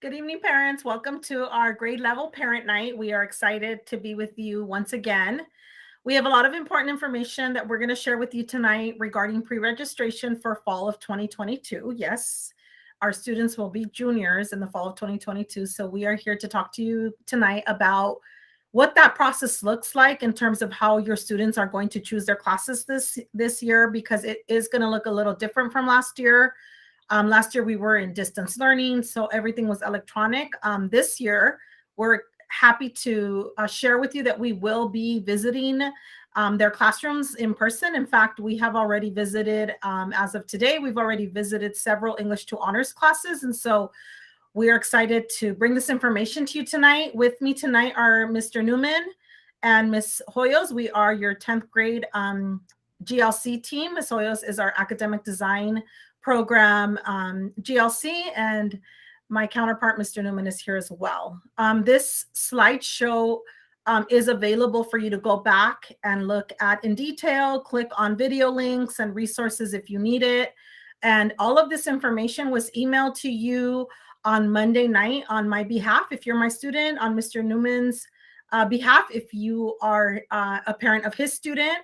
Good evening, parents. Welcome to our grade level parent night. We are excited to be with you once again. We have a lot of important information that we're going to share with you tonight regarding pre-registration for fall of 2022. Yes, our students will be juniors in the fall of 2022. So we are here to talk to you tonight about what that process looks like in terms of how your students are going to choose their classes this year, because it is going to look a little different from last year. Last year we were in distance learning, so everything was electronic. This year, we're happy to share with you that we will be visiting their classrooms in person. In fact, we have already visited, as of today, we've already visited several English to Honors classes. And so we are excited to bring this information to you tonight. With me tonight are Mr. Newman and Ms. Hoyos. We are your 10th grade GLC team. Ms. Hoyos is our academic design program GLC, and my counterpart, Mr. Newman, is here as well. This slideshow is available for you to go back and look at in detail, click on video links and resources if you need it. And all of this information was emailed to you on Monday night on my behalf, if you're my student, on Mr. Newman's behalf, if you are a parent of his student.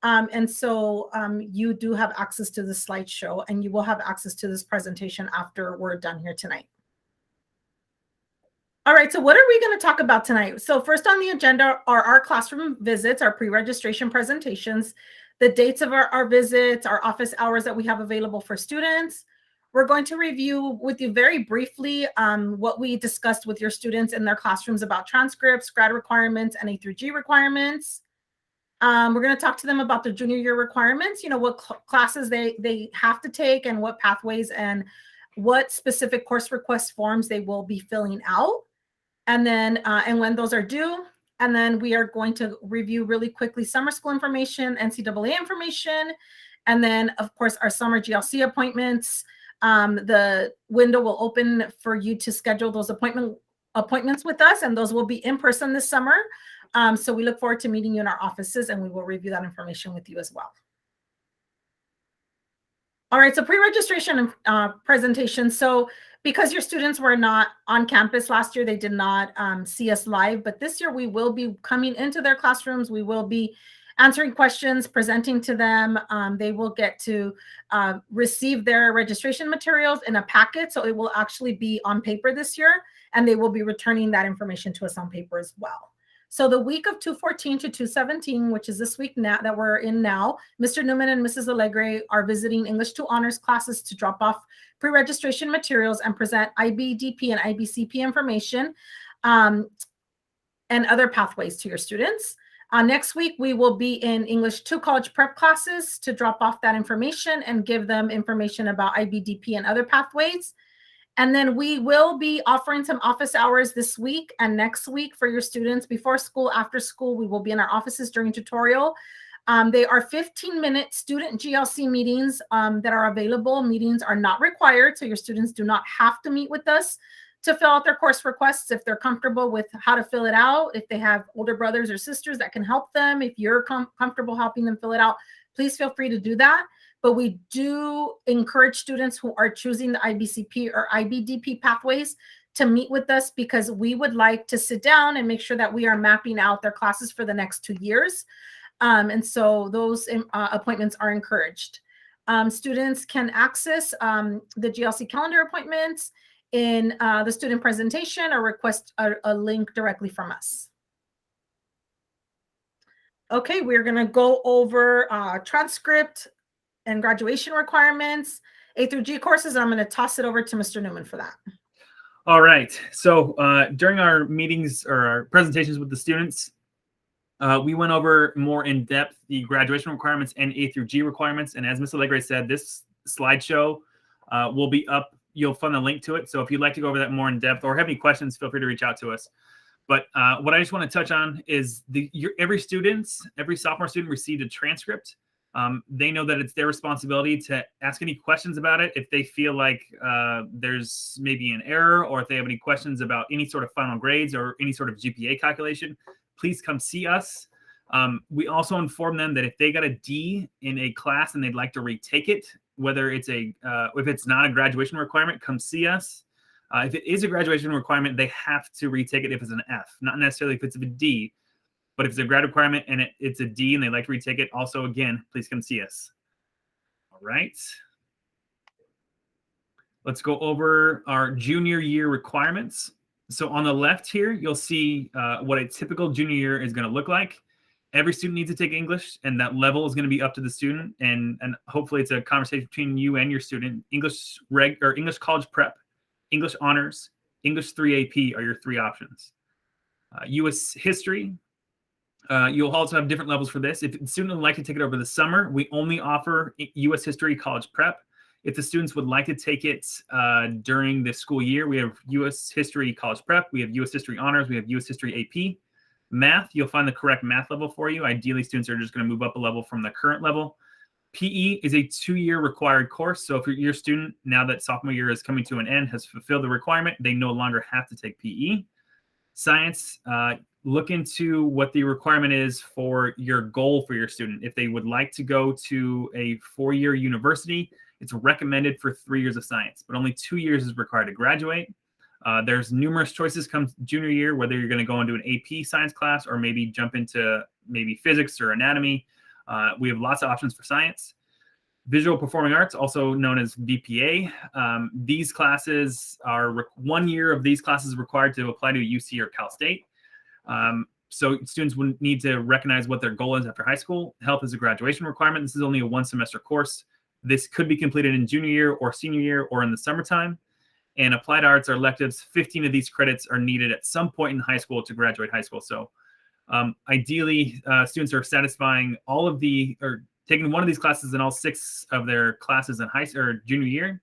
And so you do have access to the slideshow, and you will have access to this presentation after we're done here tonight. All right, so what are we going to talk about tonight? So first on the agenda are our classroom visits, our pre-registration presentations, the dates of our visits, our office hours that we have available for students. We're going to review with you very briefly what we discussed with your students in their classrooms about transcripts, grad requirements, and A through G requirements. We're going to talk to them about their junior year requirements, what classes they have to take and what pathways and what specific course request forms they will be filling out. And then, and when those are due. And then we are going to review really quickly summer school information, NCAA information, and then of course our summer GLC appointments. The window will open for you to schedule those appointments with us, and those will be in person this summer. So we look forward to meeting you in our offices, and we will review that information with you as well. All right, so pre-registration presentation. So because your students were not on campus last year, they did not see us live, but this year we will be coming into their classrooms. We will be answering questions, presenting to them. They will get to receive their registration materials in a packet. So it will actually be on paper this year, and they will be returning that information to us on paper as well. So the week of 2/14 to 2/17, which is this week now that we're in now, Mr. Newman and Mrs. Alegre are visiting English to Honors classes to drop off pre-registration materials and present IBDP and IBCP information and other pathways to your students. Next week, we will be in English 2 college prep classes to drop off that information and give them information about IBDP and other pathways. And then we will be offering some office hours this week and next week for your students before school, after school. We will be in our offices during tutorial. They are 15-minute student GLC meetings that are available. Meetings are not required, so your students do not have to meet with us to fill out their course requests if they're comfortable with how to fill it out. If they have older brothers or sisters that can help them, if you're comfortable helping them fill it out, please feel free to do that. But we do encourage students who are choosing the IBCP or IBDP pathways to meet with us, because we would like to sit down and make sure that we are mapping out their classes for the next 2 years. And so those appointments are encouraged. Students can access the GLC calendar appointments in the student presentation or request a link directly from us. Okay, we're going to go over transcript and graduation requirements, A through G courses. I'm going to toss it over to Mr. Newman for that. All right. So during our meetings or our presentations with the students, we went over more in depth the graduation requirements and A through G requirements. And as Ms. Alegre said, this slideshow will be up. You'll find a link to it. So if you'd like to go over that more in depth or have any questions, feel free to reach out to us. But what I just want to touch on is every sophomore student received a transcript. They know that it's their responsibility to ask any questions about it if they feel like there's maybe an error, or if they have any questions about any sort of final grades or any sort of GPA calculation. Please come see us. We also inform them that if they got a D in a class and they'd like to retake it, whether it's if it's not a graduation requirement, come see us. If it is a graduation requirement, they have to retake it if it's an F, not necessarily if it's a D. But if it's a grad requirement and it's a D and they like to retake it, also, again, please come see us. All right. Let's go over our junior year requirements. So on the left here, you'll see what a typical junior year is going to look like. Every student needs to take English, and that level is going to be up to the student. And hopefully it's a conversation between you and your student. English English college prep, English honors, English 3 AP are your 3 options. U.S. history. You'll also have different levels for this. If the student would like to take it over the summer, we only offer U.S. history college prep. If the students would like to take it during the school year, we have U.S. history college prep. We have U.S. history honors. We have U.S. history AP. Math, you'll find the correct math level for you. Ideally, students are just going to move up a level from the current level. PE is a 2-year required course. So if your student, now that sophomore year is coming to an end, has fulfilled the requirement, they no longer have to take PE. Science, look into what the requirement is for your goal for your student. If they would like to go to a 4-year university, it's recommended for 3 years of science, but only 2 years is required to graduate. There's numerous choices come junior year, whether you're going to go into an AP science class or maybe jump into maybe physics or anatomy. We have lots of options for science. Visual Performing Arts, also known as VPA. These classes are 1 year of these classes required to apply to UC or Cal State. So students would need to recognize what their goal is after high school. Health is a graduation requirement. This is only a 1-semester course. This could be completed in junior year or senior year or in the summertime. And applied arts are electives. 15 of these credits are needed at some point in high school to graduate high school. So ideally, students are satisfying all of or taking one of these classes in all 6 of their classes in junior year.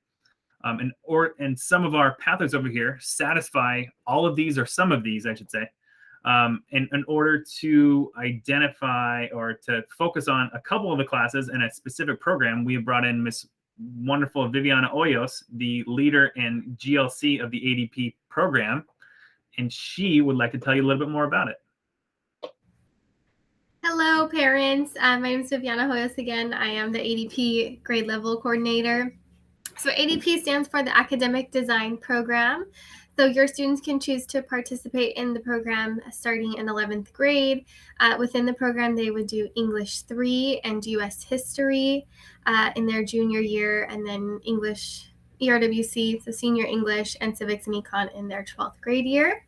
And some of our pathways over here satisfy all of these or some of these, I should say. In order to identify or to focus on a couple of the classes in a specific program, we have brought in Miss wonderful Viviana Hoyos, the leader in GLC of the ADP program, and she would like to tell you a little bit more about it. Hello, parents. My name is Viviana Hoyos again. I am the ADP grade level coordinator. So ADP stands for the Academic Design Program. So your students can choose to participate in the program starting in 11th grade. Within the program, they would do English 3 and US history in their junior year, and then English ERWC, so senior English, and civics and econ in their 12th grade year.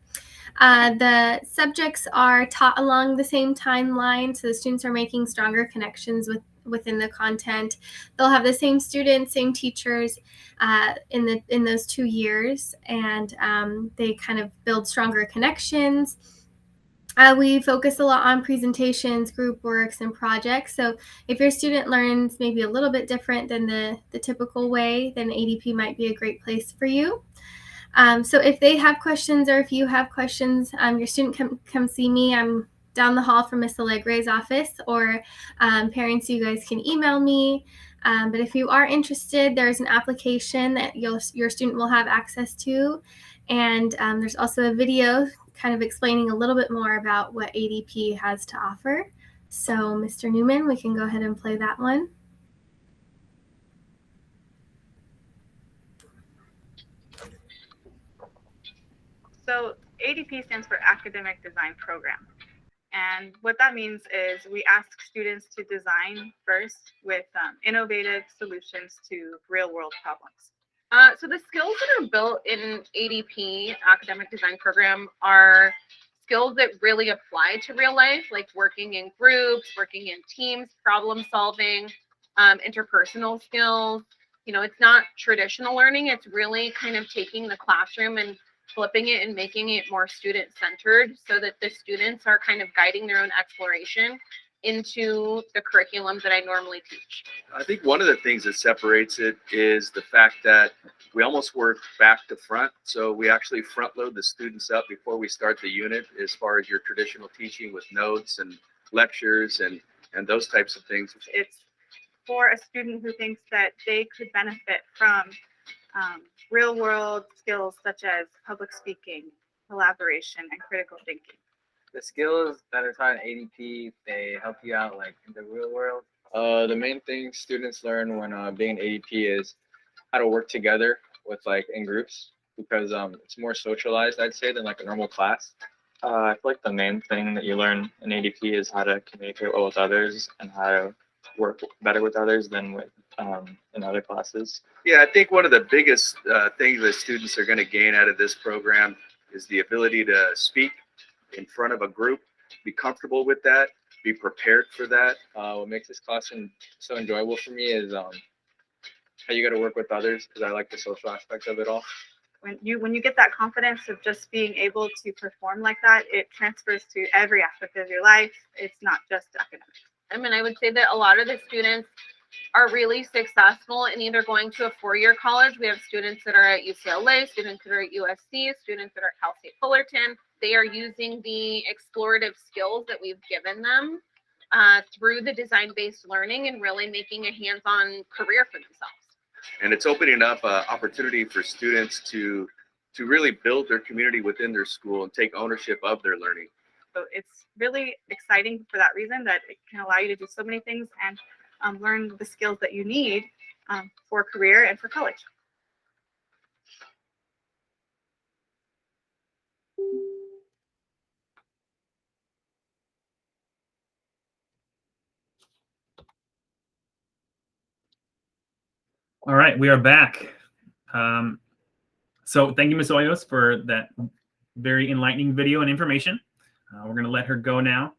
The subjects are taught along the same timeline, so the students are making stronger connections within the content. They'll have the same students, same teachers in those 2 years, and they kind of build stronger connections. We focus a lot on presentations, group works, and projects. So if your student learns maybe a little bit different than the typical way, then ADP might be a great place for you. So if they have questions, or if you have questions, your student can come see me. I'm down the hall from Miss Allegre's office, or parents, you guys can email me. But if you are interested, there's an application that your student will have access to. And there's also a video kind of explaining a little bit more about what ADP has to offer. So Mr. Newman, we can go ahead and play that one. So ADP stands for Academic Design Program. And what that means is we ask students to design first with innovative solutions to real world problems. So the skills that are built in ADP Academic Design Program are skills that really apply to real life, like working in groups, working in teams, problem solving, interpersonal skills. You know, it's not traditional learning. It's really kind of taking the classroom and flipping it and making it more student-centered, so that the students are kind of guiding their own exploration into the curriculum that I normally teach. I think one of the things that separates it is the fact that we almost work back to front. So we actually front load the students up before we start the unit, as far as your traditional teaching with notes and lectures and those types of things. It's for a student who thinks that they could benefit from real world skills such as public speaking, collaboration, and critical thinking. The skills that are taught in ADP, they help you out like in the real world. The main thing students learn when being an ADP is how to work together with in groups. because it's more socialized, I'd say, than like a normal class. I feel like the main thing that you learn in ADP is how to communicate well with others and how to work better with others than with in other classes. Yeah, I think one of the biggest things that students are going to gain out of this program is the ability to speak in front of a group, be comfortable with that, be prepared for that. What makes this classroom so enjoyable for me is how you got to work with others, because I like the social aspect of it all. When you get that confidence of just being able to perform like that, it transfers to every aspect of your life. It's not just academics. I mean, I would say that a lot of the students are really successful in either going to a four-year college. We have students that are at UCLA, students that are at USC, students that are at Cal State Fullerton. They are using the explorative skills that we've given them through the design-based learning and really making a hands-on career for themselves. And it's opening up an opportunity for students to really build their community within their school and take ownership of their learning. So it's really exciting for that reason, that it can allow you to do so many things and learn the skills that you need for career and for college. All right, we are back. So thank you, Ms. Hoyos, for that very enlightening video and information. We're going to let her go now.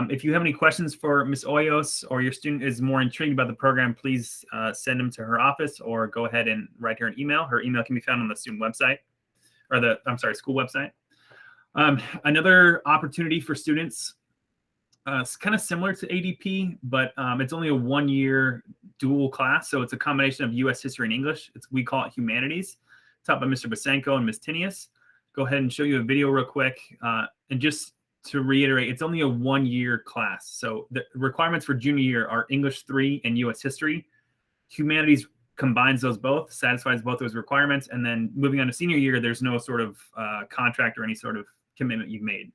If you have any questions for Ms. Hoyos, or your student is more intrigued about the program, please send them to her office or go ahead and write her an email. Her email can be found on the student website, or the, school website. Another opportunity for students, it's kind of similar to ADP, but it's only a one-year dual class. So it's a combination of US history and English. We call it Humanities, taught by Mr. Basenko and Ms. Tinius. Go ahead and show you a video real quick. And just to reiterate, it's only a one-year class. So the requirements for junior year are English 3 and US history. Humanities combines those both, satisfies both those requirements. And then moving on to senior year, there's no sort of contract or any sort of commitment you've made.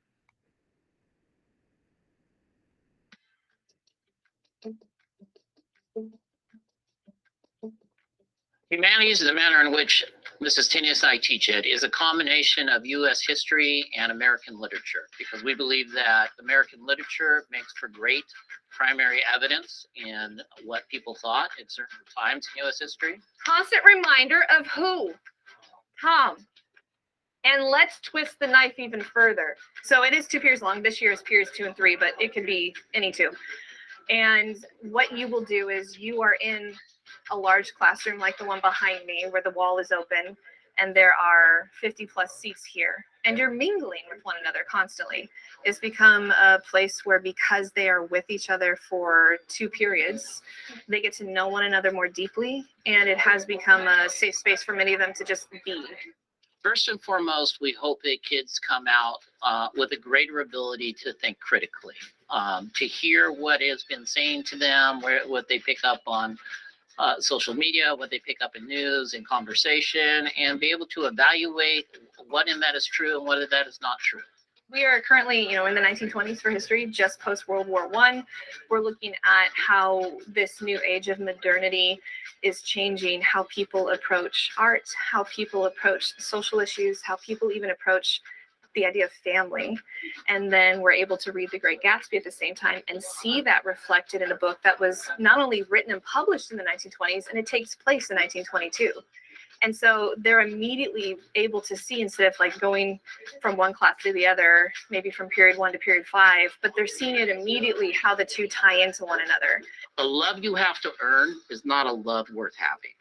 Humanities, the manner in which Mrs. Tinius and I teach it, is a combination of U.S. history and American literature, because we believe that American literature makes for great primary evidence in what people thought at certain times in U.S. history. Constant reminder of who? Tom. And let's twist the knife even further. So it is 2 periods long. This year is periods 2 and 3, but it could be any 2. And what you will do is you are in a large classroom like the one behind me, where the wall is open and there are 50 plus seats here, and you're mingling with one another constantly. It's become a place where, because they are with each other for 2 periods, they get to know one another more deeply, and it has become a safe space for many of them to just be. First and foremost, we hope that kids come out with a greater ability to think critically, to hear what has been saying to them, what they pick up on social media, what they pick up in news and conversation, and be able to evaluate what in that is true and what in that is not true. We are currently, in the 1920s for history, just post World War I. We're looking at how this new age of modernity is changing how people approach art, how people approach social issues, how people even approach the idea of family. And then we're able to read The Great Gatsby at the same time and see that reflected in a book that was not only written and published in the 1920s, and it takes place in 1922. And so they're immediately able to see, instead of like going from one class to the other, maybe from period 1 to period 5, but they're seeing it immediately how the two tie into one another. The love you have to earn is not a love worth having.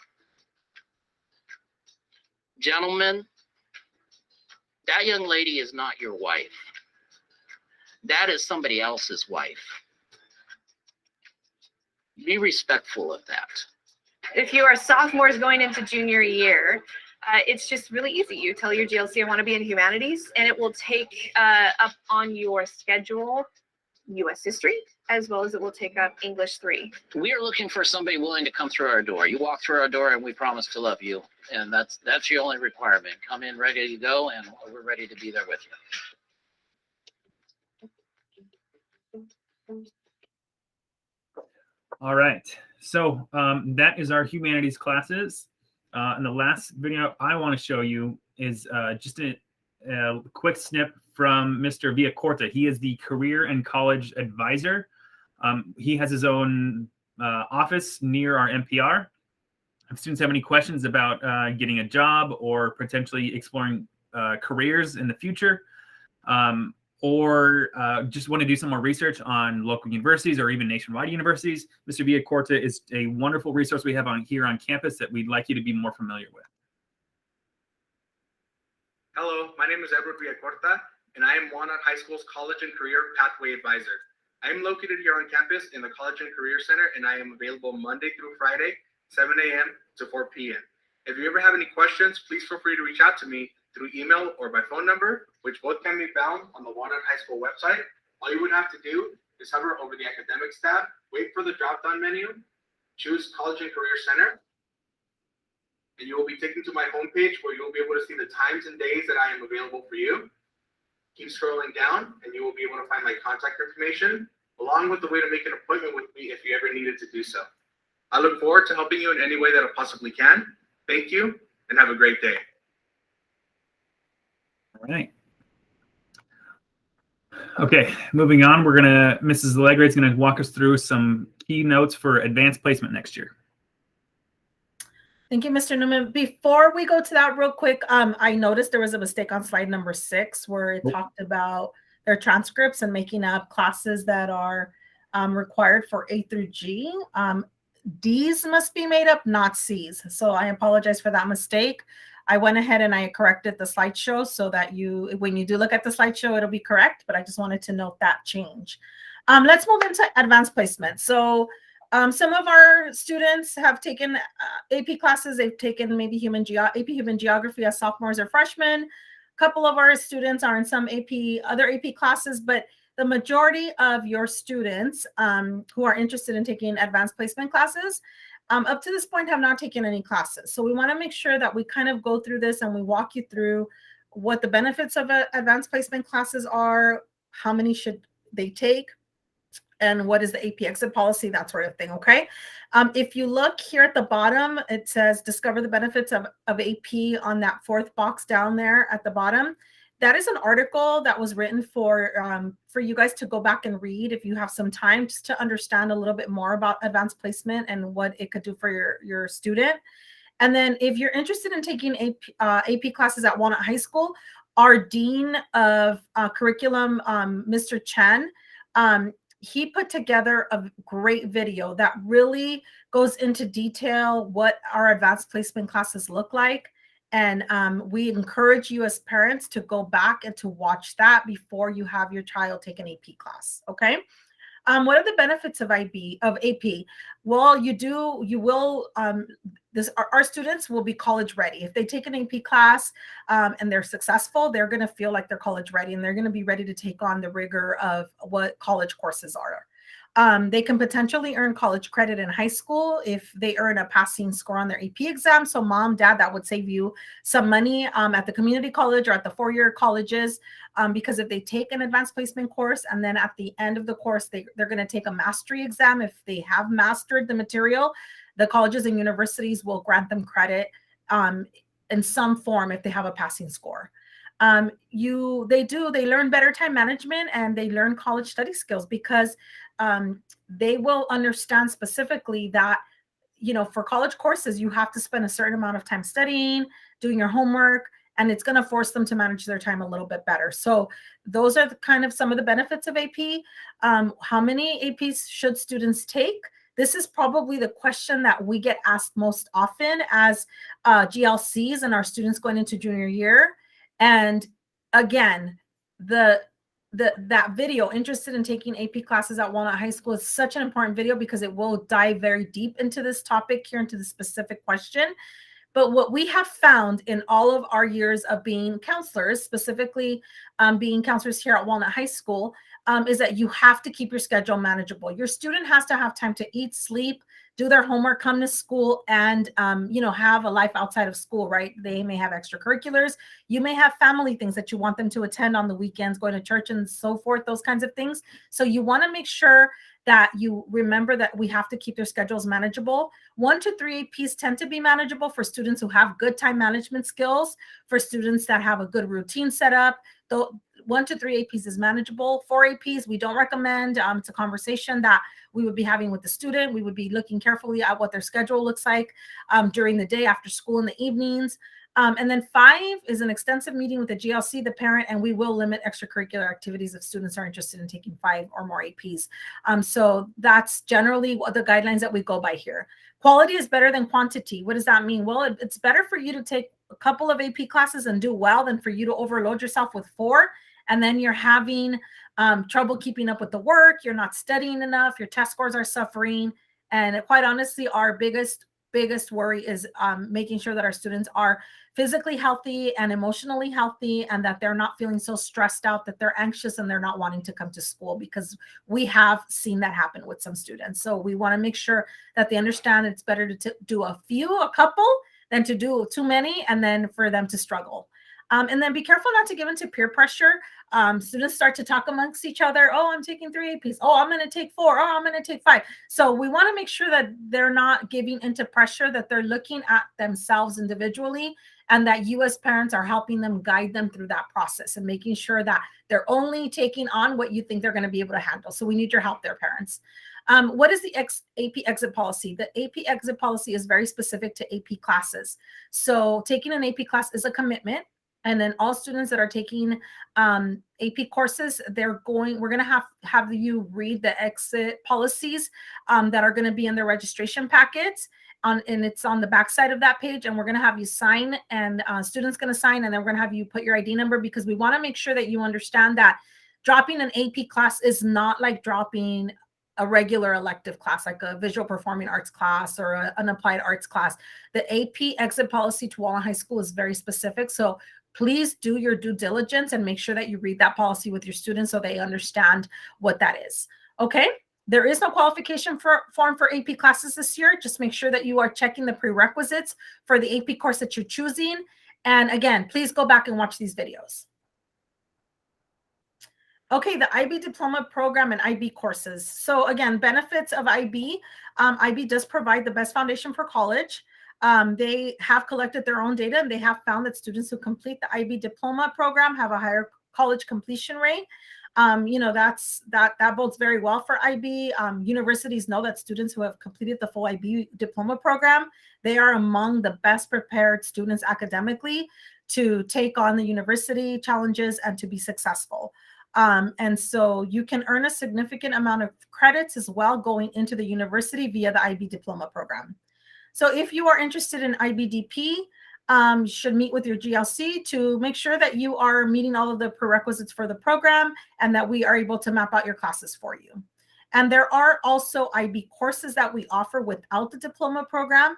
Gentlemen, that young lady is not your wife. That is somebody else's wife. Be respectful of that. If you are sophomores going into junior year, it's just really easy. You tell your GLC, I want to be in humanities, and it will take up on your schedule US history, as well as it will take up English 3. We are looking for somebody willing to come through our door. You walk through our door and we promise to love you. And that's your only requirement. Come in ready to go, and we're ready to be there with you. All right, so that is our humanities classes. And the last video I want to show you is just a quick snip from Mr. Villacorta. He is the Career and College Advisor. He has his own office near our NPR. If students have any questions about getting a job or potentially exploring careers in the future, or just want to do some more research on local universities or even nationwide universities, Mr. Villacorta is a wonderful resource we have here on campus that we'd like you to be more familiar with. Hello, my name is Edward Villacorta, and I am Walnut High School's College and Career Pathway Advisor. I am located here on campus in the College and Career Center, and I am available Monday through Friday, 7 a.m. to 4 p.m. If you ever have any questions, please feel free to reach out to me through email or by phone number, which both can be found on the Walnut High School website. All you would have to do is hover over the Academics tab, wait for the drop-down menu, choose College and Career Center, and you will be taken to my homepage where you will be able to see the times and days that I am available for you. Keep scrolling down and you will be able to find my contact information along with the way to make an appointment with me if you ever needed to do so. I look forward to helping you in any way that I possibly can. Thank you and have a great day. All right. Okay, moving on, Mrs. Allegre is gonna walk us through some key notes for advanced placement next year. Thank you, Mr. Newman. Before we go to that real quick, I noticed there was a mistake on slide number 6 where it talked about their transcripts and making up classes that are required for A through G. D's must be made up, not C's. So I apologize for that mistake. I went ahead and I corrected the slideshow so that when you do look at the slideshow, it'll be correct, but I just wanted to note that change. Let's move into advanced placement. So some of our students have taken AP classes. They've taken maybe AP Human Geography as sophomores or freshmen. A couple of our students are in some other AP classes, but the majority of your students who are interested in taking advanced placement classes up to this point have not taken any classes. So we want to make sure that we kind of go through this and we walk you through what the benefits of advanced placement classes are, how many should they take, and what is the AP exit policy, that sort of thing, okay? If you look here at the bottom, it says discover the benefits of AP on that 4th box down there at the bottom. That is an article that was written for you guys to go back and read if you have some time, just to understand a little bit more about advanced placement and what it could do for your student. And then if you're interested in taking AP classes at Walnut High School, our Dean of Curriculum, Mr. Chen, he put together a great video that really goes into detail what our advanced placement classes look like. And we encourage you as parents to go back and to watch that before you have your child take an AP class, okay? What are the benefits of AP? Well, our students will be college ready. If they take an AP class and they're successful, they're going to feel like they're college ready and they're going to be ready to take on the rigor of what college courses are. They can potentially earn college credit in high school if they earn a passing score on their AP exam. So mom, dad, that would save you some money at the community college or at the 4-year colleges, because if they take an advanced placement course and then at the end of the course, they're going to take a mastery exam. If they have mastered the material, the colleges and universities will grant them credit in some form if they have a passing score. They learn better time management and they learn college study skills because they will understand specifically that, for college courses, you have to spend a certain amount of time studying, doing your homework, and it's going to force them to manage their time a little bit better. So those are some of the benefits of AP. How many APs should students take? This is probably the question that we get asked most often as GLCs and our students going into junior year. And again, that video, interested in taking AP classes at Walnut High School, is such an important video because it will dive very deep into this topic here, into the specific question. But what we have found in all of our years of being counselors, specifically being counselors here at Walnut High School, is that you have to keep your schedule manageable. Your student has to have time to eat, sleep, do their homework, come to school, and have a life outside of school, right? They may have extracurriculars. You may have family things that you want them to attend on the weekends, going to church and so forth, those kinds of things. So you want to make sure that you remember that we have to keep their schedules manageable. 1 to 3 APs tend to be manageable for students who have good time management skills, for students that have a good routine set up. Though 1 to 3 APs is manageable. 4 APs, we don't recommend. It's a conversation that we would be having with the student. We would be looking carefully at what their schedule looks like during the day, after school, in the evenings. And then 5 is an extensive meeting with the GLC, the parent, and we will limit extracurricular activities if students are interested in taking 5 or more APs. So that's generally what the guidelines that we go by here. Quality is better than quantity. What does that mean? Well, it's better for you to take a couple of AP classes and do well than for you to overload yourself with 4. And then you're having trouble keeping up with the work. You're not studying enough. Your test scores are suffering. And quite honestly, our biggest worry is making sure that our students are physically healthy and emotionally healthy, and that they're not feeling so stressed out that they're anxious and they're not wanting to come to school, because we have seen that happen with some students. So we want to make sure that they understand it's better to do a couple than to do too many and then for them to struggle. And then be careful not to give into peer pressure. Students start to talk amongst each other. Oh, I'm taking 3 APs. Oh, I'm going to take 4. Oh, I'm going to take 5. So we want to make sure that they're not giving into pressure, that they're looking at themselves individually, and that you as parents are helping them, guide them through that process, and making sure that they're only taking on what you think they're going to be able to handle. So we need your help there, parents. What is the AP exit policy? The AP exit policy is very specific to AP classes. So taking an AP class is a commitment. And then all students that are taking AP courses, we're going to have you read the exit policies that are going to be in their registration packets. And it's on the back side of that page. And we're going to have you sign, and students going to sign, and then we're going to have you put your ID number, because we want to make sure that you understand that dropping an AP class is not like dropping a regular elective class, like a visual performing arts class or an applied arts class. The AP exit policy to Walnut High School is very specific. So please do your due diligence and make sure that you read that policy with your students so they understand what that is. Okay. There is no qualification form for AP classes this year. Just make sure that you are checking the prerequisites for the AP course that you're choosing. And again, please go back and watch these videos. Okay, the IB Diploma Program and IB courses. So again, benefits of IB. IB does provide the best foundation for college. They have collected their own data, and they have found that students who complete the IB Diploma Program have a higher college completion rate. That bodes very well for IB. Universities know that students who have completed the full IB Diploma Program, they are among the best prepared students academically to take on the university challenges and to be successful. And so you can earn a significant amount of credits as well going into the university via the IB Diploma Program. So if you are interested in IBDP, you should meet with your GLC to make sure that you are meeting all of the prerequisites for the program and that we are able to map out your classes for you. And there are also IB courses that we offer without the diploma program.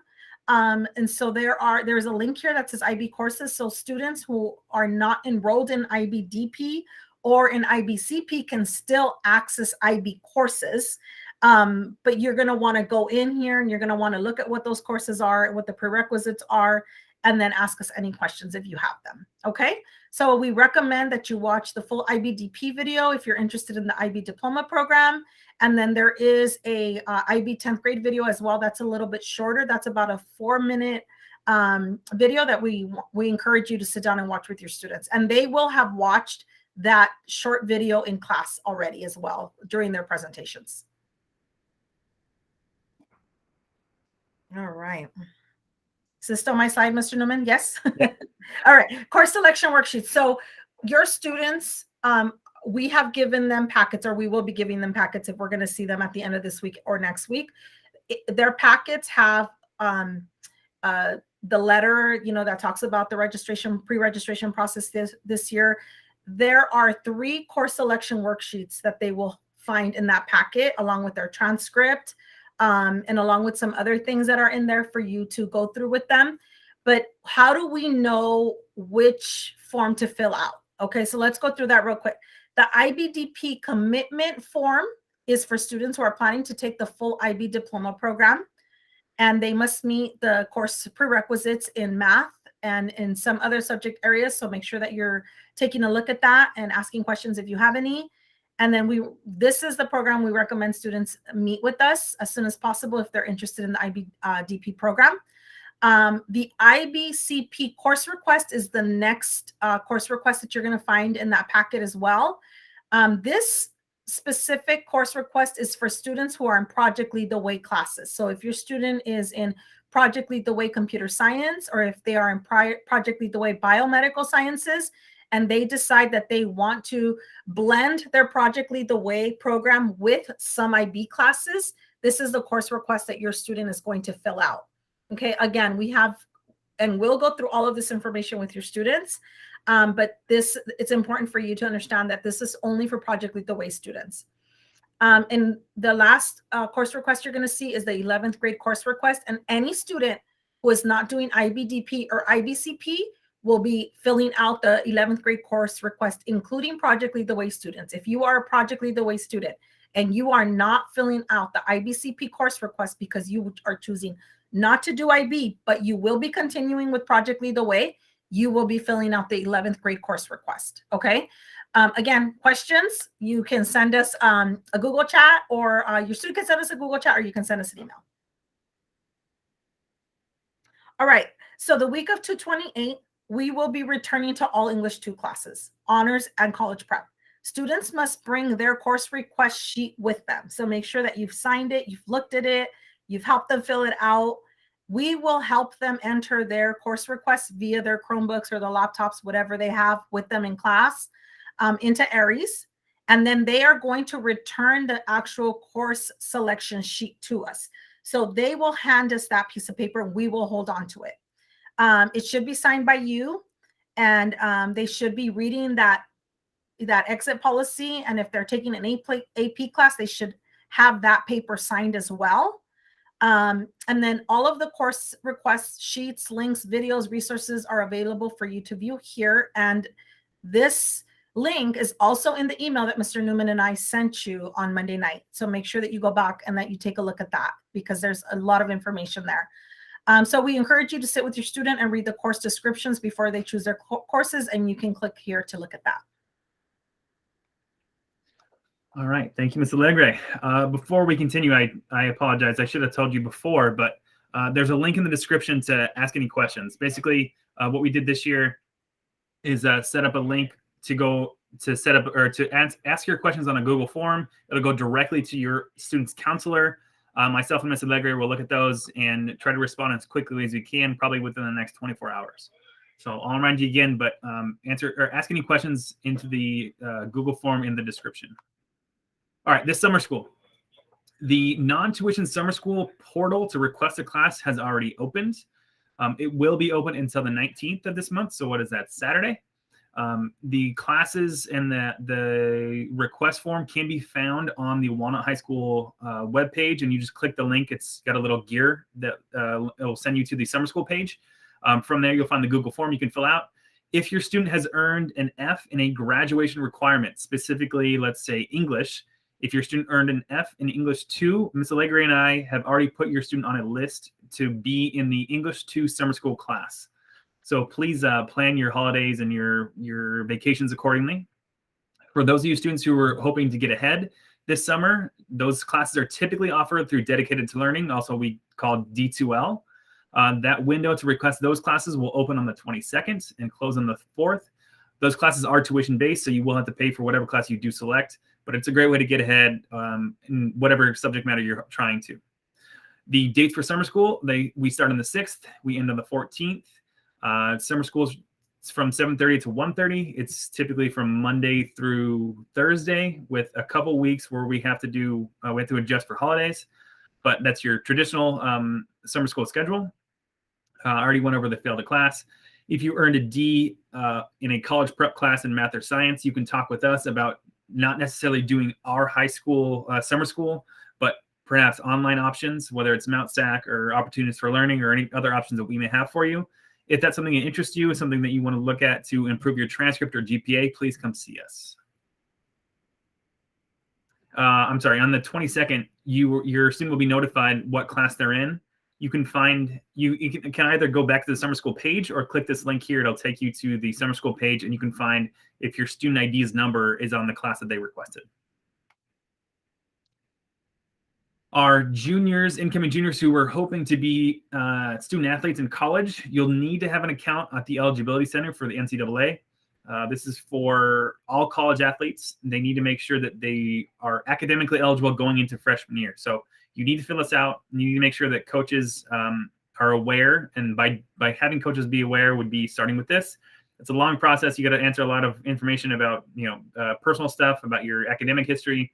And so there's a link here that says IB courses. So students who are not enrolled in IBDP or in IBCP can still access IB courses. But you're going to want to go in here and you're going to want to look at what those courses are, what the prerequisites are, and then ask us any questions if you have them. Okay. So we recommend that you watch the full IBDP video if you're interested in the IB Diploma Program. And then there is a IB 10th grade video as well. That's a little bit shorter. That's about a 4-minute video that we encourage you to sit down and watch with your students. And they will have watched that short video in class already as well during their presentations. All right. Is this still my slide, Mr. Newman? Yes. Yeah. All right. Course selection worksheets. So your students, we have given them packets, or we will be giving them packets if we're going to see them at the end of this week or next week. Their packets have the letter, that talks about the pre-registration process this year. There are 3 course selection worksheets that they will find in that packet, along with their transcript, and along with some other things that are in there for you to go through with them. But how do we know which form to fill out? Okay, so let's go through that real quick. The IBDP commitment form is for students who are planning to take the full IB Diploma Program, and they must meet the course prerequisites in math and in some other subject areas. So make sure that you're taking a look at that and asking questions if you have any. And then this is the program we recommend students meet with us as soon as possible if they're interested in the IBDP program. The IBCP course request is the next course request that you're going to find in that packet as well. This specific course request is for students who are in Project Lead the Way classes. So if your student is in Project Lead the Way Computer Science, or if they are in Project Lead the Way Biomedical Sciences, and they decide that they want to blend their Project Lead the Way program with some IB classes, this is the course request that your student is going to fill out. Okay, again, we have, and we'll go through all of this information with your students, but it's important for you to understand that this is only for Project Lead the Way students. And the last course request you're going to see is the 11th grade course request, and any student who is not doing IBDP or IBCP will be filling out the 11th grade course request, including Project Lead the Way students. If you are a Project Lead the Way student and you are not filling out the IBCP course request because you are choosing not to do IB, but you will be continuing with Project Lead the Way, you will be filling out the 11th grade course request, okay? Again, questions, you can send us a Google chat, or your student can send us a Google chat, or you can send us an email. All right, so the week of 2/28, we will be returning to all English 2 classes, honors and college prep. Students must bring their course request sheet with them. So make sure that you've signed it, you've looked at it, you've helped them fill it out. We will help them enter their course requests via their Chromebooks or the laptops, whatever they have with them in class, into Aries. And then they are going to return the actual course selection sheet to us. So they will hand us that piece of paper. We will hold on to it. It should be signed by you, and they should be reading that exit policy. And if they're taking an AP class, they should have that paper signed as well. And then all of the course request sheets, links, videos, resources are available for you to view here. And this link is also in the email that Mr. Newman and I sent you on Monday night. So make sure that you go back and that you take a look at that, because there's a lot of information there. So we encourage you to sit with your student and read the course descriptions before they choose their courses, and you can click here to look at that. All right. Thank you, Ms. Alegre. Before we continue, I apologize. I should have told you before, but there's a link in the description to ask any questions. Basically, what we did this year is set up a link to set up, or to ask your questions on a Google form. It'll go directly to your student's counselor. Myself and Ms. Alegre will look at those and try to respond as quickly as we can, probably within the next 24 hours. So I'll remind you again, but ask any questions into the Google form in the description. All right, this summer school. The non-tuition summer school portal to request a class has already opened. It will be open until the 19th of this month. So what is that, Saturday? The classes and the request form can be found on the Walnut High School webpage, and you just click the link. It's got a little gear that it will send you to the summer school page. From there, you'll find the Google form you can fill out. If your student has earned an F in a graduation requirement, specifically, let's say English, if your student earned an F in English 2, Ms. Alegre and I have already put your student on a list to be in the English 2 summer school class. So please plan your holidays and your vacations accordingly. For those of you students who are hoping to get ahead this summer, those classes are typically offered through Dedicated to Learning, also we call D2L. That window to request those classes will open on the 22nd and close on the 4th. Those classes are tuition-based, so you will have to pay for whatever class you do select, but it's a great way to get ahead in whatever subject matter you're trying to. The dates for summer school, we start on the 6th, we end on the 14th. Summer school is from 7:30 to 1:30. It's typically from Monday through Thursday, with a couple weeks where we have to adjust for holidays, but that's your traditional summer school schedule. I already went over the failed a class. If you earned a D in a college prep class in math or science, you can talk with us about not necessarily doing our high school summer school, but perhaps online options, whether it's Mount SAC or Opportunities for Learning or any other options that we may have for you. If that's something that interests you, something that you want to look at to improve your transcript or GPA, please come see us. I'm sorry, on the 22nd, your student will be notified what class they're in. You can either go back to the summer school page or click this link here. It'll take you to the summer school page, and you can find if your student ID's number is on the class that they requested. Our juniors, incoming juniors who are hoping to be student athletes in college, you'll need to have an account at the Eligibility Center for the NCAA. This is for all college athletes. They need to make sure that they are academically eligible going into freshman year. So you need to fill this out. You need to make sure that coaches are aware. And by having coaches be aware would be starting with this. It's a long process. You got to answer a lot of information about, personal stuff, about your academic history.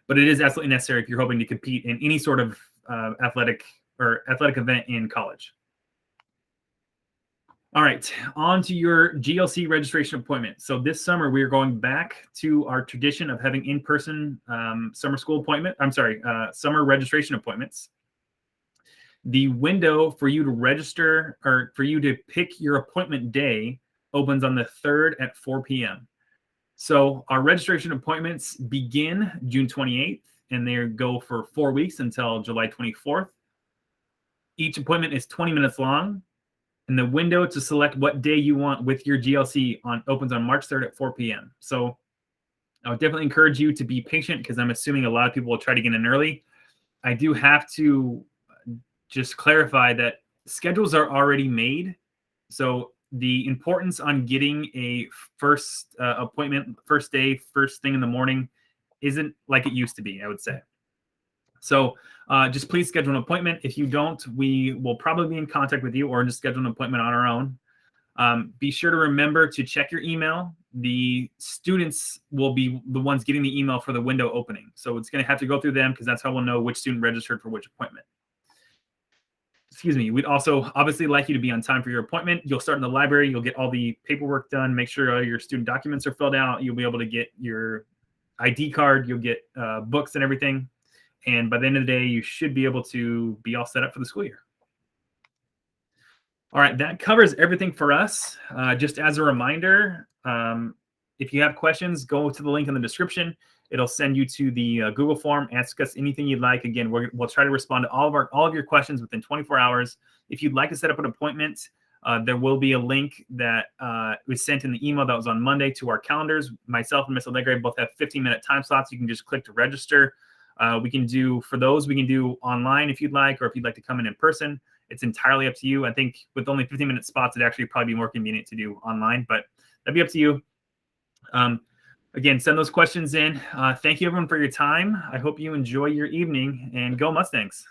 But it is absolutely necessary if you're hoping to compete in any sort of athletic event in college. All right, on to your GLC registration appointment. So this summer, we are going back to our tradition of having in-person summer registration appointments. The window for you to register or for you to pick your appointment day opens on the 3rd at 4 p.m. So our registration appointments begin June 28th, and they go for 4 weeks until July 24th. Each appointment is 20 minutes long, and the window to select what day you want with your GLC opens on March 3rd at 4 p.m. So I would definitely encourage you to be patient because I'm assuming a lot of people will try to get in early. I do have to just clarify that schedules are already made. So the importance on getting a first appointment, first day, first thing in the morning isn't like it used to be, I would say. So just please schedule an appointment. If you don't, we will probably be in contact with you or just schedule an appointment on our own. Be sure to remember to check your email. The students will be the ones getting the email for the window opening. So it's going to have to go through them because that's how we'll know which student registered for which appointment. Excuse me. We'd also obviously like you to be on time for your appointment. You'll start in the library. You'll get all the paperwork done. Make sure all your student documents are filled out. You'll be able to get your ID card. You'll get books and everything. And by the end of the day, you should be able to be all set up for the school year. All right, that covers everything for us. Just as a reminder, if you have questions, go to the link in the description. It'll send you to the Google form. Ask us anything you'd like. Again, we'll try to respond to all of your questions within 24 hours. If you'd like to set up an appointment, there will be a link that was sent in the email that was on Monday to our calendars. Myself and Ms. Alegre both have 15-minute time slots. You can just click to register. We can do online if you'd like, or if you'd like to come in person. It's entirely up to you. I think with only 15-minute spots, it'd actually probably be more convenient to do online, but that'd be up to you. Again, send those questions in. Thank you everyone for your time. I hope you enjoy your evening, and go Mustangs.